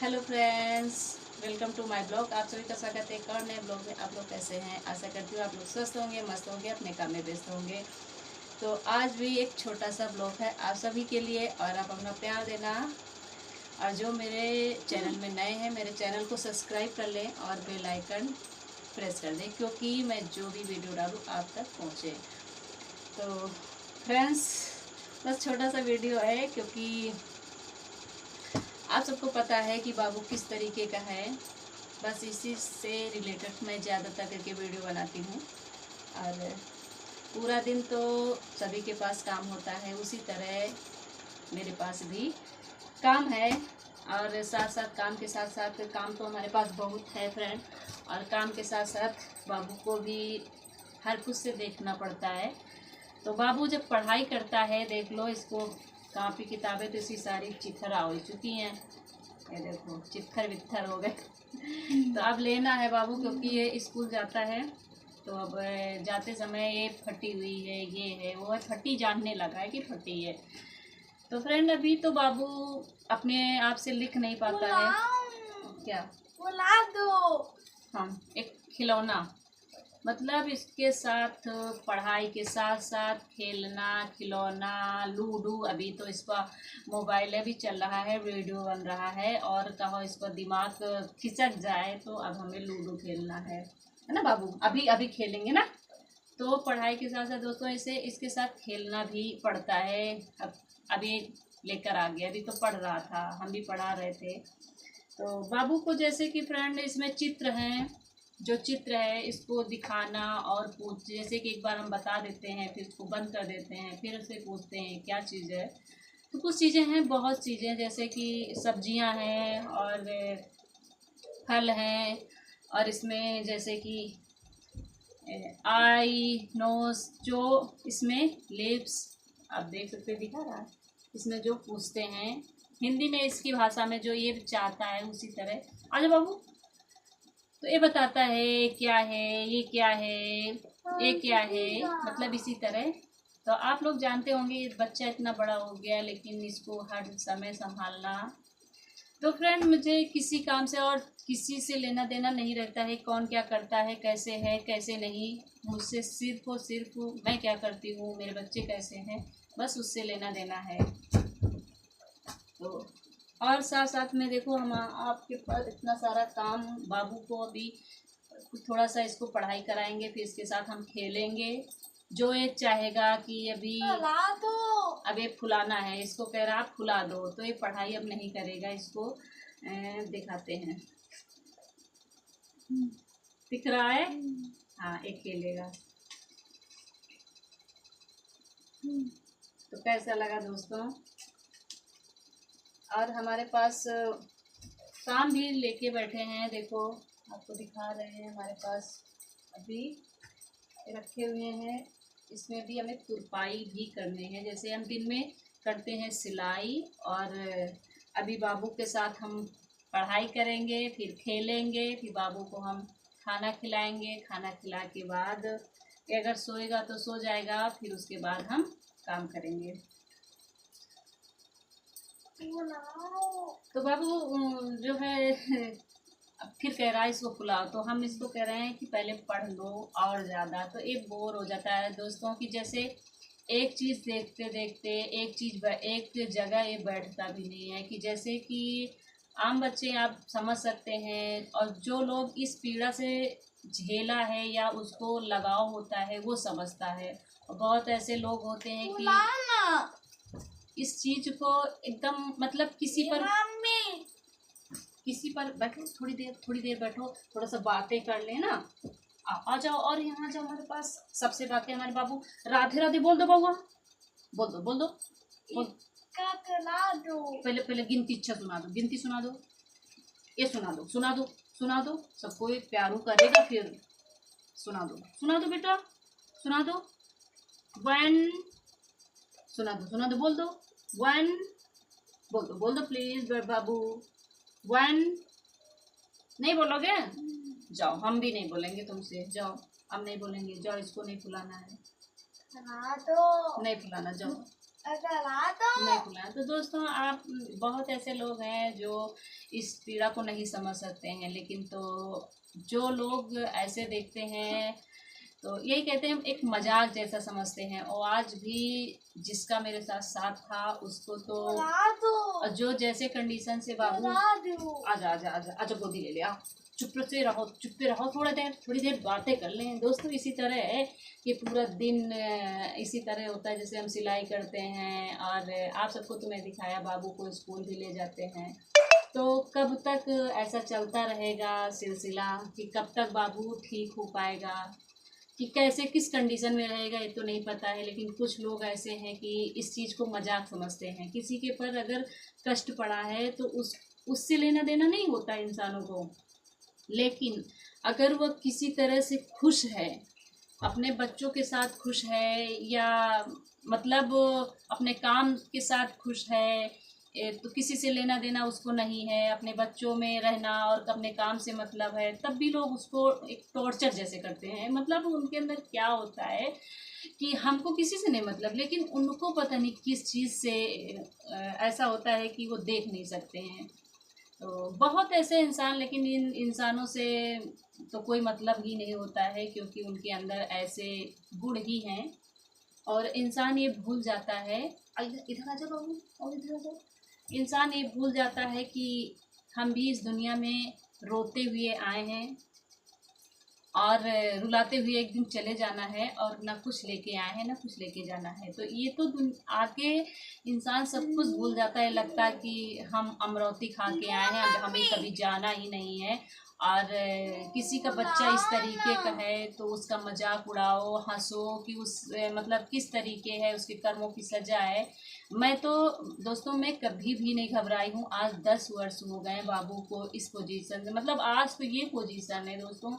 Hello friends, welcome to my blog. आप सभी का स्वागत है एक और नए ब्लॉग में। आप लोग कैसे हैं? आशा करती हूँ आप लोग स्वस्थ होंगे, मस्त होंगे, अपने काम में व्यस्त होंगे। तो आज भी एक छोटा सा ब्लॉग है आप सभी के लिए, और आप अपना प्यार देना। और जो मेरे चैनल में नए हैं, मेरे चैनल को सब्सक्राइब कर लें और बेल आइकन प्रेस कर दें, क्योंकि मैं जो भी वीडियो डालूँ आप तक पहुँचे। तो फ्रेंड्स, बस छोटा सा वीडियो है, क्योंकि आप सबको पता है कि बाबू किस तरीके का है। बस इसी से रिलेटेड मैं ज़्यादातर करके वीडियो बनाती हूँ। और पूरा दिन तो सभी के पास काम होता है, उसी तरह मेरे पास भी काम है। और साथ साथ काम के साथ साथ काम तो हमारे पास बहुत है फ्रेंड। और काम के साथ साथ बाबू को भी हर कुछ से देखना पड़ता है। तो बाबू जब पढ़ाई करता है, देख लो इसको कापी किताबें तो इसी सारी चिथरा हो चुकी हैं। ये देखो चित्थर वित्थर हो गए। तो अब लेना है बाबू, क्योंकि ये स्कूल जाता है। तो अब जाते समय ये फटी हुई है, ये है वो है, फटी जानने लगा है कि फटी है। तो फ्रेंड अभी तो बाबू अपने आप से लिख नहीं पाता है। क्या बुला दो? हम एक खिलौना, मतलब इसके साथ पढ़ाई के साथ साथ खेलना, खिलौना, लूडो। अभी तो इसका मोबाइल भी चल रहा है, वीडियो बन रहा है, और कहो इसका दिमाग खिसक जाए तो अब हमें लूडो खेलना है ना बाबू? अभी अभी खेलेंगे ना। तो पढ़ाई के साथ साथ दोस्तों इसे इसके साथ खेलना भी पड़ता है। अब अभी लेकर आ गया, अभी तो पढ़ रहा था, हम भी पढ़ा रहे थे। तो बाबू को जैसे कि फ्रेंड इसमें चित्र हैं, जो चित्र है इसको दिखाना और पूछ, जैसे कि एक बार हम बता देते हैं, फिर उसको बंद कर देते हैं, फिर उससे पूछते हैं क्या चीज़ है। तो कुछ चीज़ें हैं, बहुत चीज़ें, जैसे कि सब्जियां हैं और फल हैं। और इसमें जैसे कि आई नोस, जो इसमें लिप्स, आप देख सकते दिखा रहा है। इसमें जो पूछते हैं हिंदी में, इसकी भाषा में जो ये चाहता है उसी तरह। आजा बाबू। तो ये बताता है क्या है, ये क्या है, ये क्या है, मतलब इसी तरह। तो आप लोग जानते होंगे ये बच्चा इतना बड़ा हो गया, लेकिन इसको हर समय संभालना। तो फ्रेंड मुझे किसी काम से और किसी से लेना देना नहीं रहता है, कौन क्या करता है कैसे नहीं। मुझसे सिर्फ और सिर्फ मैं क्या करती हूँ, मेरे बच्चे कैसे हैं, बस उससे लेना देना है। तो और साथ साथ में देखो, हम आपके पास इतना सारा काम। बाबू को अभी थोड़ा सा इसको पढ़ाई कराएंगे, फिर इसके साथ हम खेलेंगे। जो ये चाहेगा कि अभी फुला दो, अब ये फुलाना है, इसको कह रहा आप फुला दो, तो ये पढ़ाई अब नहीं करेगा। इसको दिखाते हैं, दिख रहा है? हाँ, एक खेलेगा। तो कैसा लगा दोस्तों? और हमारे पास काम भी लेके बैठे हैं, देखो आपको दिखा रहे हैं। हमारे पास अभी रखे हुए हैं, इसमें भी हमें तुरपाई भी करने हैं, जैसे हम दिन में करते हैं सिलाई। और अभी बाबू के साथ हम पढ़ाई करेंगे, फिर खेलेंगे, फिर बाबू को हम खाना खिलाएंगे। खाना खिला के बाद अगर सोएगा तो सो जाएगा, फिर उसके बाद हम काम करेंगे। तो बाबू जो है अब फिर कह रहा है इसको फुलाओ, तो हम इसको कह रहे हैं कि पहले पढ़ लो और ज़्यादा। तो ये बोर हो जाता है दोस्तों की, जैसे एक चीज़ देखते देखते एक जगह ये बैठता भी नहीं है। कि जैसे कि आम बच्चे आप समझ सकते हैं, और जो लोग इस पीड़ा से झेला है या उसको लगाव होता है वो समझता है। और बहुत ऐसे लोग होते हैं कि इस चीज को एकदम, मतलब किसी पर बैठो, थोड़ी देर बैठो, थोड़ा सा बातें कर लेना। आ जाओ और यहाँ जाओ हमारे पास। सबसे बातें हमारे बाबू राधे राधे बोल दो बाबू, बोल दो बोल दो बोल। पहले पहले गिनती अच्छा सुना दो, गिनती सुना दो, ये सुना दो सबको, एक प्यारू करेगा फिर। सुना दो बेटा, सुना दो। वन, सुना दो, बोल दो। वन, बोल दो प्लीज बाबू। वन, नहीं बोलोगे? जाओ, हम भी नहीं बोलेंगे तुमसे, जाओ। हम नहीं बोलेंगे, जाओ, इसको नहीं फुलाना है। तो नहीं फुलाना, जाओ। नहीं खुला। तो दोस्तों आप बहुत ऐसे लोग हैं जो इस पीड़ा को नहीं समझ सकते हैं, लेकिन तो जो लोग ऐसे देखते हैं तो यही कहते हैं, एक मजाक जैसा समझते हैं। और आज भी जिसका मेरे साथ साथ था उसको तो जो जैसे कंडीशन से बाबू आजा आजा आजा आजा गोदी ले लिया, चुप से रहो, चुप रहो, थोड़ी देर बातें कर लें। दोस्तों इसी तरह है कि पूरा दिन इसी तरह होता है। जैसे हम सिलाई करते हैं और आप सबको तो मैं दिखाया, बाबू को स्कूल भी ले जाते हैं। तो कब तक ऐसा चलता रहेगा सिलसिला, कि कब तक बाबू ठीक हो पाएगा, कि कैसे किस कंडीशन में रहेगा, ये तो नहीं पता है। लेकिन कुछ लोग ऐसे हैं कि इस चीज़ को मजाक समझते हैं। किसी के पर अगर कष्ट पड़ा है तो उससे लेना देना नहीं होता इंसानों को। लेकिन अगर वह किसी तरह से खुश है, अपने बच्चों के साथ खुश है, या मतलब अपने काम के साथ खुश है, तो किसी से लेना देना उसको नहीं है, अपने बच्चों में रहना और अपने काम से मतलब है, तब भी लोग उसको एक टॉर्चर जैसे करते हैं। मतलब उनके अंदर क्या होता है कि हमको किसी से नहीं मतलब, लेकिन उनको पता नहीं किस चीज़ से ऐसा होता है कि वो देख नहीं सकते हैं। तो बहुत ऐसे इंसान, लेकिन इन इंसानों से तो कोई मतलब ही नहीं होता है, क्योंकि उनके अंदर ऐसे गुण ही हैं। और इंसान ये भूल जाता है, इधर आ जाओ बाबू, और इधर आ जाओ। इंसान ये भूल जाता है कि हम भी इस दुनिया में रोते हुए आए हैं और रुलाते हुए एक दिन चले जाना है, और ना कुछ लेके आए हैं ना कुछ लेके जाना है। तो ये तो आके इंसान सब कुछ भूल जाता है। लगता है कि हम अमरौती खा के आए हैं, हमें कभी जाना ही नहीं है। और किसी का बच्चा इस तरीके का है तो उसका मजाक उड़ाओ, हंसो कि उस मतलब किस तरीके है, उसके कर्मों की सजा है। मैं तो दोस्तों मैं कभी भी नहीं घबराई हूँ। आज 10 वर्ष हो गए बाबू को इस पोजीशन में, मतलब आज तो ये पोजीशन है दोस्तों।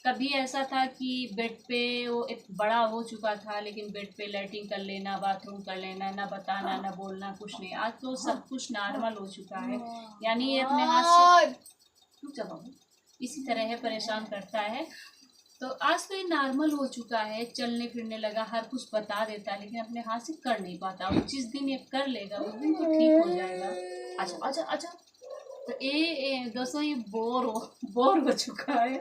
कभी ऐसा था कि बेड पे वो एक बड़ा हो चुका था, लेकिन बेड पे लैट्रिन कर लेना, बाथरूम कर लेना, ना बताना ना बोलना, कुछ नहीं। आज तो सब कुछ नॉर्मल हो चुका है, यानी ये अपने हाथ से बाबू इसी तरह है, परेशान करता है। तो आज तो ये नॉर्मल हो चुका है, चलने फिरने लगा, हर कुछ बता देता है, लेकिन अपने हाथ से कर नहीं पाता। और जिस दिन ये कर लेगा उस दिन तो ठीक हो जाएगा। अच्छा अच्छा अच्छा। तो ये दोस्तों ये बोर हो चुका है।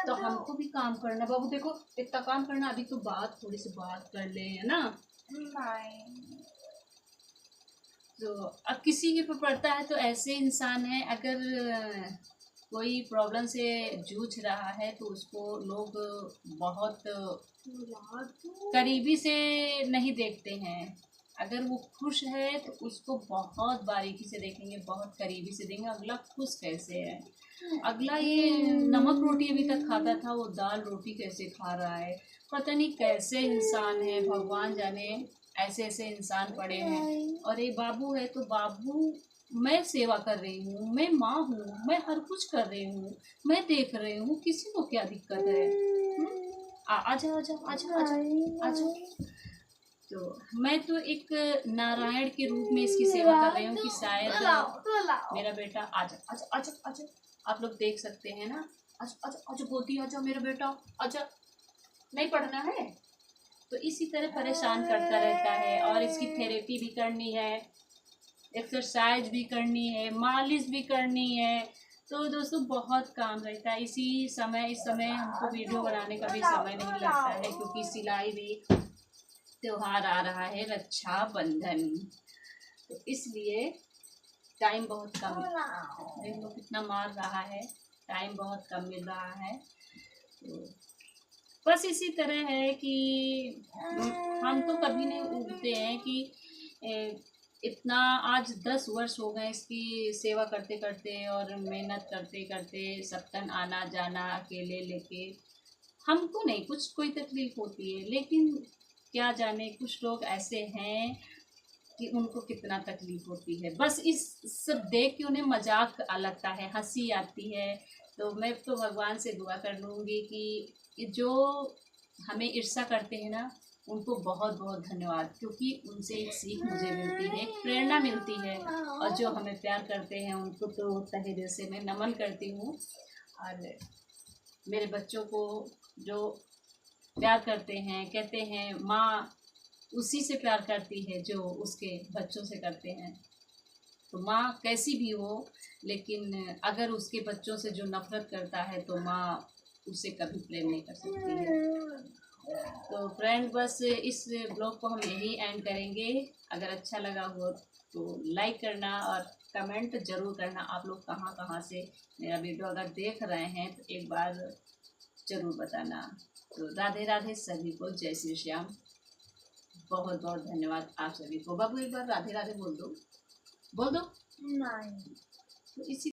तो हमको भी काम करना बाबू, देखो इतना काम करना। अभी तो थोड़ी सी बात कर ले, है ना। तो अब किसी के ऊपर पड़ता है तो ऐसे इंसान है, अगर कोई प्रॉब्लम से जूझ रहा है तो उसको लोग बहुत करीबी से नहीं देखते हैं। अगर वो खुश है तो उसको बहुत बारीकी से देखेंगे, बहुत करीबी से देखेंगे अगला खुश कैसे है। अगला ये नमक रोटी अभी तक खाता था, वो दाल रोटी कैसे खा रहा है। पता नहीं कैसे इंसान है, भगवान जाने ऐसे ऐसे इंसान पड़े हैं। और एक बाबू है तो बाबू, मैं सेवा कर रही हूँ, मैं माँ हूँ, मैं हर कुछ कर रही हूँ, मैं देख रही हूँ, किसी को क्या दिक्कत है। आजा आजा आजा आजा आजा। तो मैं तो एक नारायण के रूप में इसकी सेवा कर रही हूँ कि शायद मेरा बेटा आजा आजा आजा आजा। आप लोग देख सकते हैं ना, आजा आजा आजा गोदी आजा मेरा बेटा आजा। नहीं पढ़ना है तो इसी तरह परेशान करता रहता है। और इसकी थेरेपी भी करनी है, एक्सरसाइज भी करनी है, मालिश भी करनी है। तो दोस्तों बहुत काम रहता है। इस समय हमको वीडियो बनाने का भी समय नहीं लगता है, क्योंकि सिलाई भी, त्योहार आ रहा है रक्षाबंधन, तो इसलिए टाइम बहुत कम, देखो कितना मार रहा है, टाइम बहुत कम मिल रहा है। तो बस इसी तरह है कि हम तो कभी नहीं उगते हैं कि इतना। आज 10 वर्ष हो गए इसकी सेवा करते करते और मेहनत करते करते, सबकन आना जाना अकेले लेके। हमको नहीं कुछ कोई तकलीफ होती है, लेकिन क्या जाने कुछ लोग ऐसे हैं कि उनको कितना तकलीफ होती है। बस इस सब देख के उन्हें मजाक लगता है, हंसी आती है। तो मैं तो भगवान से दुआ कर लूँगी कि जो हमें ईर्ष्या करते हैं ना, उनको बहुत बहुत धन्यवाद, क्योंकि उनसे एक सीख मुझे मिलती है, एक प्रेरणा मिलती है। और जो हमें प्यार करते हैं उनको तो तहे दिल से मैं नमन करती हूँ। और मेरे बच्चों को जो प्यार करते हैं, कहते हैं माँ उसी से प्यार करती है जो उसके बच्चों से करते हैं। तो माँ कैसी भी हो, लेकिन अगर उसके बच्चों से जो नफरत करता है तो माँ उससे कभी प्रेम नहीं कर सकती है। तो फ्रेंड, बस इस ब्लॉग को हम यही एंड करेंगे। अगर अच्छा लगा हो तो लाइक करना और कमेंट ज़रूर करना। आप लोग कहाँ कहाँ से मेरा वीडियो अगर देख रहे हैं तो एक बार ज़रूर बताना। तो राधे राधे सभी को, जय श्री श्याम। बहुत बहुत धन्यवाद आप सभी को। बाबू एक बार राधे राधे बोल दो, बोल दो। नहीं तो इसी